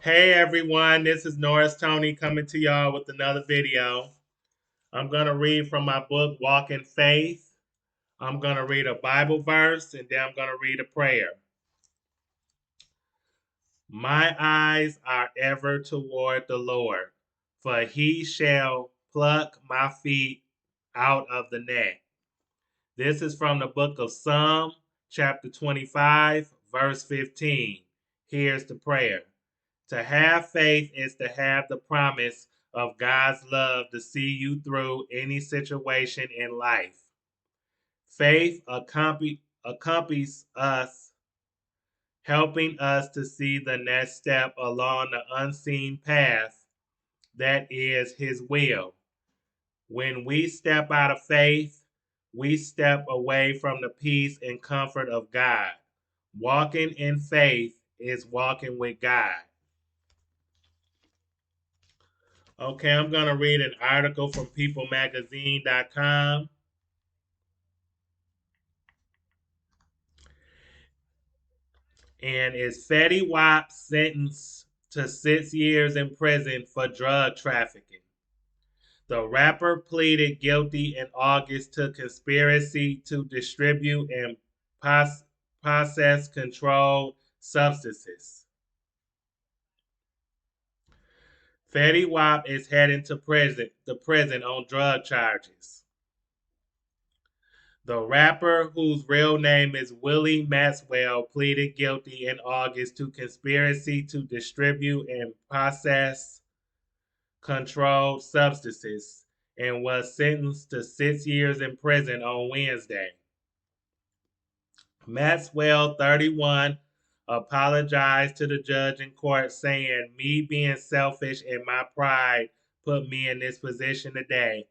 Hey everyone, this is Norris Tony coming to y'all with another video. I'm going to read from my book, Walk in Faith. I'm going to read a Bible verse and then I'm going to read a prayer. My eyes are ever toward the Lord, for he shall pluck my feet out of the net. This is from the book of Psalm, chapter 25, verse 15. Here's the prayer. To have faith is to have the promise of God's love to see you through any situation in life. Faith accompanies us, helping us to see the next step along the unseen path that is His will. When we step out of faith, we step away from the peace and comfort of God. Walking in faith is walking with God. Okay, I'm going to read an article from peoplemagazine.com. And is Fetty Wap sentenced to 6 years in prison for drug trafficking? The rapper pleaded guilty in August to conspiracy to distribute and process controlled substances. Fetty Wap is heading to prison on drug charges. The rapper, whose real name is Willie Maxwell, pleaded guilty in August to conspiracy to distribute and process controlled substances and was sentenced to 6 years in prison on Wednesday. Maxwell, 31, apologized to the judge in court, saying, "Me being selfish and my pride put me in this position today,"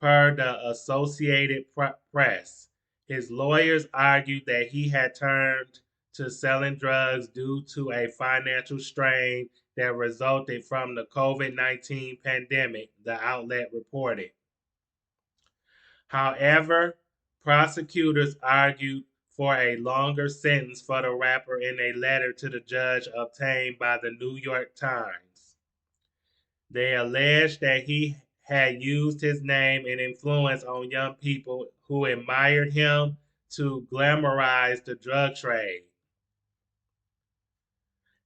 per the Associated Press. His lawyers argued that he had turned to selling drugs due to a financial strain that resulted from the COVID-19 pandemic, the outlet reported. However, prosecutors argued for a longer sentence for the rapper in a letter to the judge obtained by the New York Times. They alleged that he had used his name and influence on young people who admired him to glamorize the drug trade.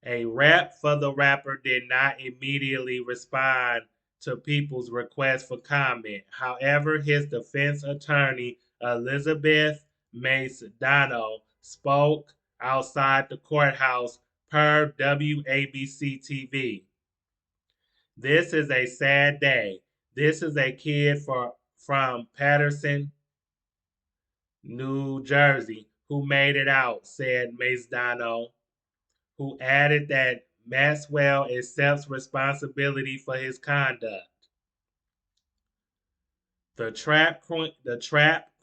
A rep for the rapper did not immediately respond to people's request for comment. However, his defense attorney, Elizabeth Mace-Donnell, spoke outside the courthouse per WABC TV. "This is a sad day. This is a kid from Paterson, New Jersey, who made it out," said Mace-Donnell, who added that Maxwell accepts responsibility for his conduct. The Trap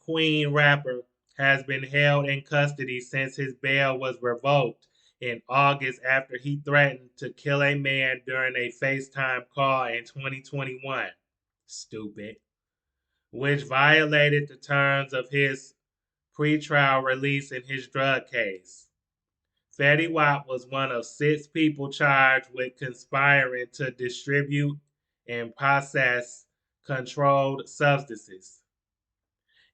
Queen rapper has been held in custody since his bail was revoked in August after he threatened to kill a man during a FaceTime call in 2021. Stupid. Which violated the terms of his pretrial release in his drug case. Fetty Wap was one of 6 people charged with conspiring to distribute and process controlled substances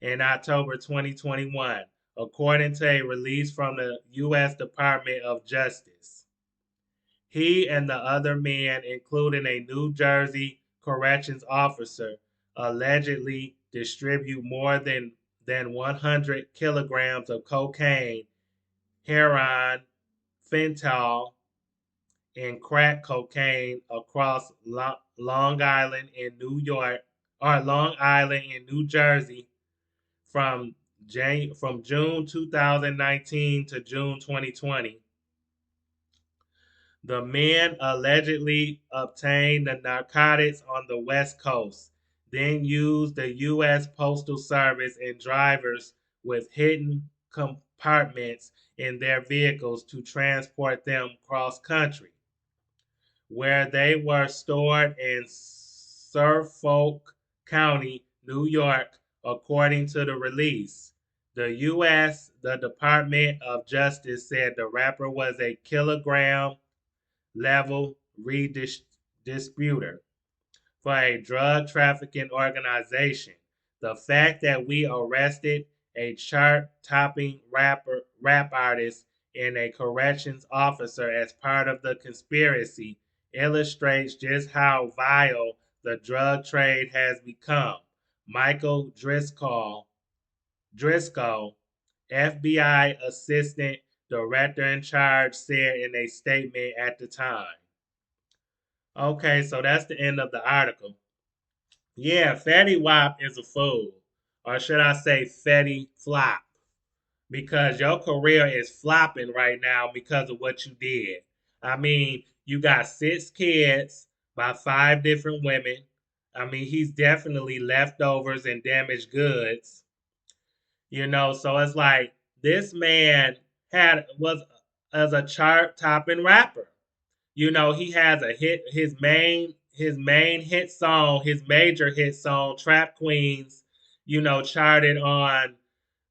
in October 2021, according to a release from the U.S. Department of Justice. He and the other men, including a New Jersey corrections officer, allegedly distribute more than 100 kilograms of cocaine, heroin, fentanyl, and crack cocaine across Long Island in New York or Long Island in New Jersey from June 2019 to June 2020. The men allegedly obtained the narcotics on the West Coast, then used the U.S. Postal Service and drivers with hidden compartments in their vehicles to transport them cross country, where they were stored in Suffolk County, New York, according to the release. The Department of Justice said the rapper was a kilogram level disputer for a drug trafficking organization. The fact that we arrested a chart-topping rap artist and a corrections officer as part of the conspiracy illustrates just how vile the drug trade has become. Michael Driscoll, FBI assistant director in charge, said in a statement at the time. Okay, so that's the end of the article. Yeah, Fetty Wap is a fool. Or should I say Fetty Flop? Because your career is flopping right now because of what you did. I mean, you got 6 kids by 5 different women. I mean, he's definitely leftovers and damaged goods. So it's like this man was as a chart topping rapper. He has a hit his main hit song, his major hit song, Trap Queens, charted on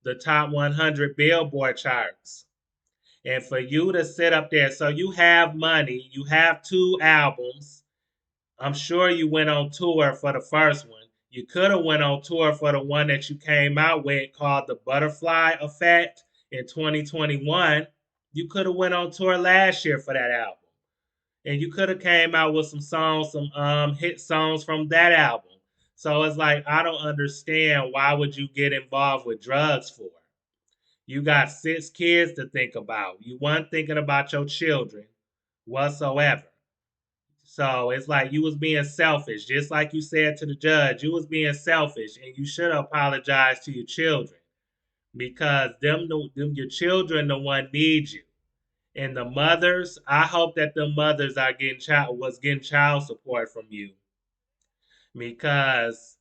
the top 100 Billboard charts. And for you to sit up there, so you have money, you have 2 albums. I'm sure you went on tour for the first one. You could have went on tour for the one that you came out with called The Butterfly Effect in 2021. You could have went on tour last year for that album. And you could have came out with some songs, some hit songs from that album. So it's like I don't understand why would you get involved with drugs for? You got 6 kids to think about. You weren't thinking about your children whatsoever. So it's like you was being selfish, just like you said to the judge. You was being selfish, and you should apologize to your children because them your children the one need you. And the mothers, I hope that the mothers are getting child support from you because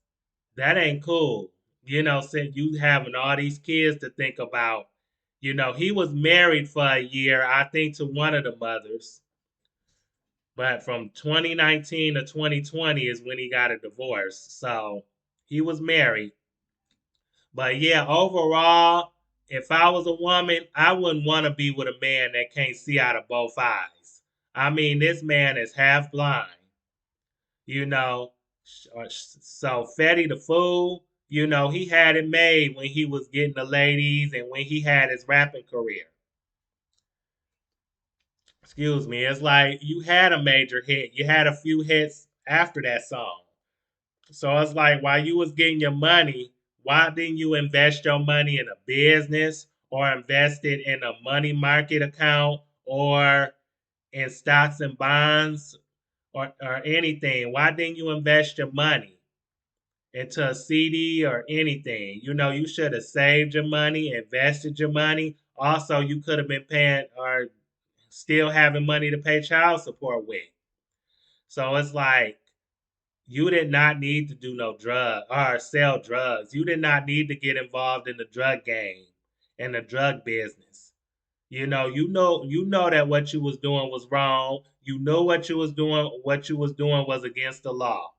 that ain't cool. Since you having all these kids to think about. He was married for a year, I think, to one of the mothers, but from 2019 to 2020 is when he got a divorce. So he was married. But yeah, overall, if I was a woman, I wouldn't want to be with a man that can't see out of both eyes. I mean, this man is half blind, you know. So Fetty the Fool, he had it made when he was getting the ladies and when he had his rapping career. Excuse me. It's like you had a major hit. You had a few hits after that song. So it's like while you was getting your money, why didn't you invest your money in a business or invest it in a money market account or in stocks and bonds or anything? Why didn't you invest your money into a CD or anything? You should have saved your money, invested your money. Also, you could have been paying or still having money to pay child support with. So it's like you did not need to do no drug or sell drugs. You did not need to get involved in the drug game and the drug business. You know that what you was doing was wrong. You know what you was doing was against the law.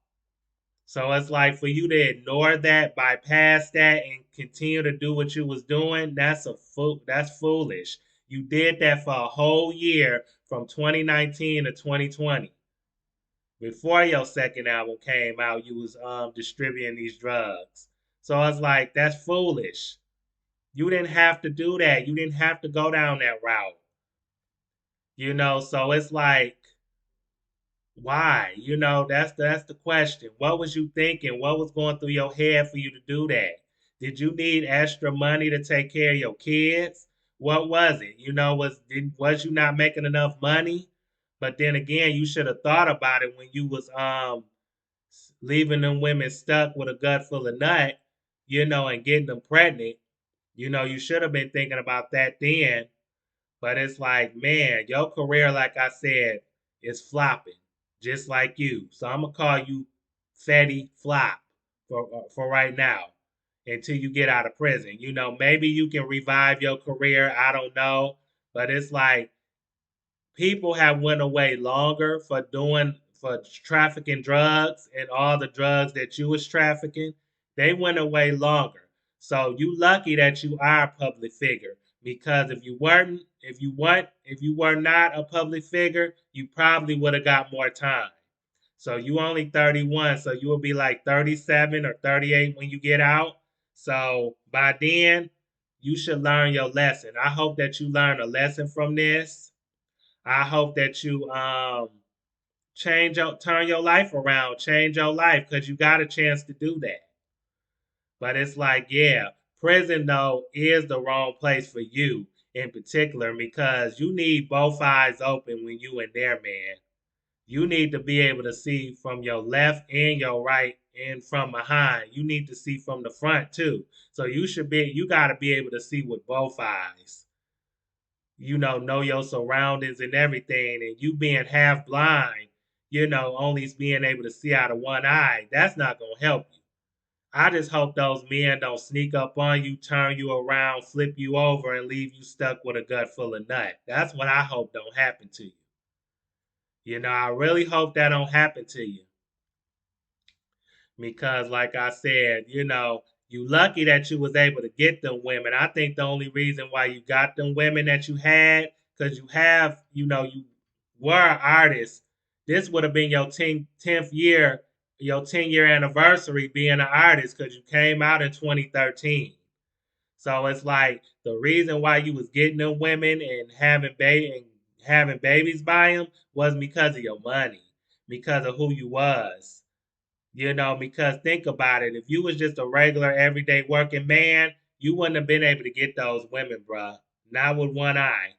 So it's like for you to ignore that, bypass that, and continue to do what you was doing, that's foolish. You did that for a whole year from 2019 to 2020. Before your second album came out, you was distributing these drugs. So it's like that's foolish. You didn't have to do that. You didn't have to go down that route. So it's like why? That's the question. What was you thinking? What was going through your head for you to do that? Did you need extra money to take care of your kids? What was it? Was you not making enough money? But then again, you should have thought about it when you was leaving them women stuck with a gut full of nut, and getting them pregnant. You should have been thinking about that then. But it's like, man, your career, like I said, is flopping, just like you. So I'm gonna call you Fetty Flop for right now until you get out of prison. Maybe you can revive your career. I don't know, but it's like people have went away longer for trafficking drugs and all the drugs that you was trafficking. They went away longer. So you lucky that you are a public figure Because if you were not a public figure, you probably would have got more time. So you only 31, so you will be like 37 or 38 when you get out. So by then, you should learn your lesson. I hope that you learn a lesson from this. I hope that you turn your life around, change your life, because you got a chance to do that. But it's like, yeah, prison though is the wrong place for you in particular because you need both eyes open when you in there, man. You need to be able to see from your left and your right and from behind. You need to see from the front too. So you gotta be able to see with both eyes. Know your surroundings and everything. And you being half blind, only being able to see out of one eye, that's not gonna help you. I just hope those men don't sneak up on you, turn you around, flip you over, and leave you stuck with a gut full of nut. That's what I hope don't happen to you. I really hope that don't happen to you. Because like I said, you lucky that you was able to get them women. I think the only reason why you got them women that you had, because you were an artist. This would have been your 10th year, your 10-year anniversary being an artist because you came out in 2013. So it's like the reason why you was getting them women and having babies by them was because of your money, because of who you was. Because think about it. If you was just a regular everyday working man, you wouldn't have been able to get those women, bruh. Not with one eye.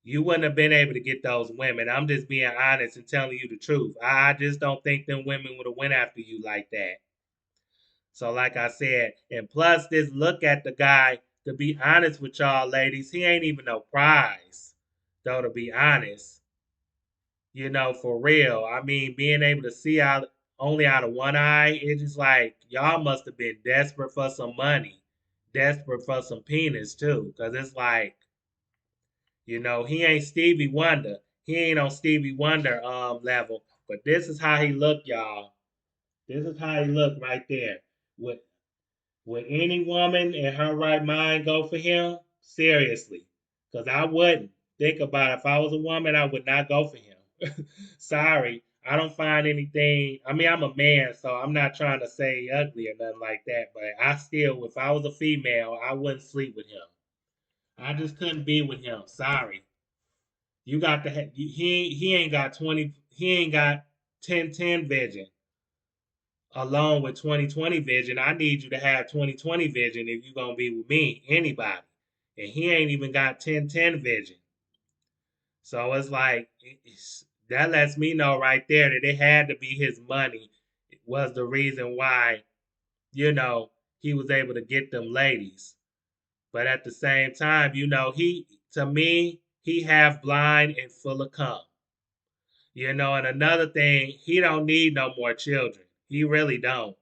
You wouldn't have been able to get those women. I'm just being honest and telling you the truth. I just don't think them women would have went after you like that. So like I said, and plus this look at the guy, to be honest with y'all ladies, he ain't even no prize. Though to be honest. For real. I mean, being able to see out only out of one eye, it's just like y'all must have been desperate for some money, desperate for some penis too. Cause it's like, he ain't Stevie Wonder. He ain't on Stevie Wonder level. But this is how he look, y'all. This is how he look right there. Would would any woman in her right mind go for him? Seriously. Because I wouldn't. Think about it. If I was a woman, I would not go for him. Sorry. I don't find anything. I mean, I'm a man, so I'm not trying to say ugly or nothing like that. But I still, if I was a female, I wouldn't sleep with him. I just couldn't be with him. Sorry. You got the he ain't got 20. He ain't got 10-10 vision along with 2020 vision. I need you to have 2020 vision if you're gonna be with me, anybody. And he ain't even got 10-10 vision. So it's like that lets me know right there that it had to be his money was the reason why, he was able to get them ladies. But at the same time, he to me, he half blind and full of cum. And another thing, he don't need no more children. He really don't.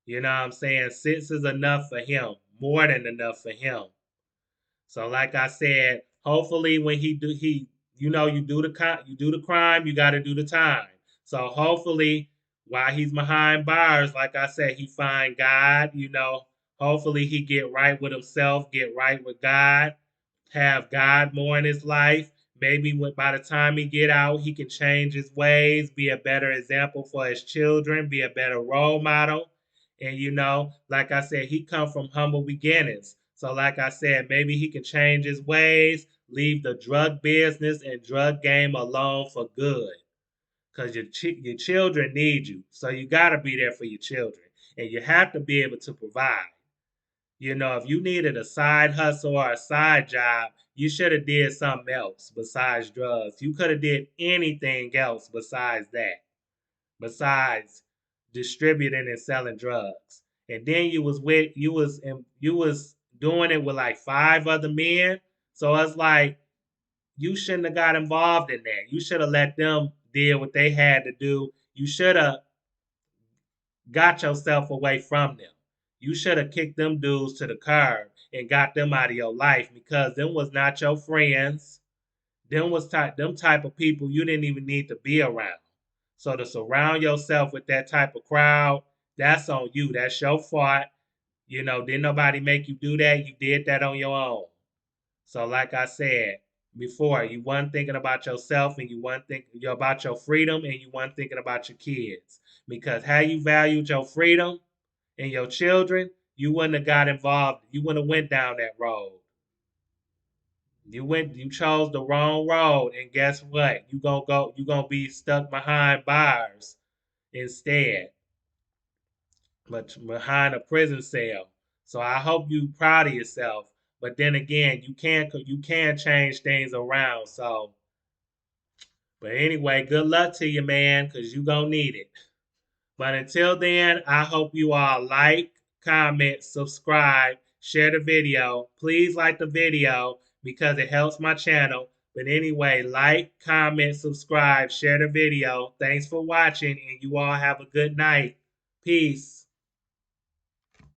You know what I'm saying? Six is enough for him, more than enough for him. So, like I said, hopefully when you do the crime, you got to do the time. So hopefully while he's behind bars, like I said, he find God. Hopefully he get right with himself, get right with God, have God more in his life. Maybe by the time he get out, he can change his ways, be a better example for his children, be a better role model. And like I said, he come from humble beginnings. So like I said, maybe he can change his ways, leave the drug business and drug game alone for good. Because your children need you. So you got to be there for your children. And you have to be able to provide. If you needed a side hustle or a side job, you should have did something else besides drugs. You could have did anything else besides that. Besides distributing and selling drugs. And then you was doing it with like 5 other men. So it's like you shouldn't have got involved in that. You should have let them deal what they had to do. You should have got yourself away from them. You should have kicked them dudes to the curb and got them out of your life because them was not your friends. Them type of people you didn't even need to be around. So to surround yourself with that type of crowd, that's on you. That's your fault. Didn't nobody make you do that. You did that on your own. So like I said before, you wasn't thinking about yourself and you wasn't thinking about your freedom and you wasn't thinking about your kids. Because how you valued your freedom and your children, you wouldn't have got involved. You wouldn't have went down that road. You chose the wrong road, and guess what? You gonna be stuck behind bars instead, but behind a prison cell. So I hope you proud of yourself. But then again, you can change things around. So, but anyway, good luck to you, man, because you gonna need it. But until then, I hope you all like, comment, subscribe, share the video. Please like the video because it helps my channel. But anyway, like, comment, subscribe, share the video. Thanks for watching, and you all have a good night. Peace.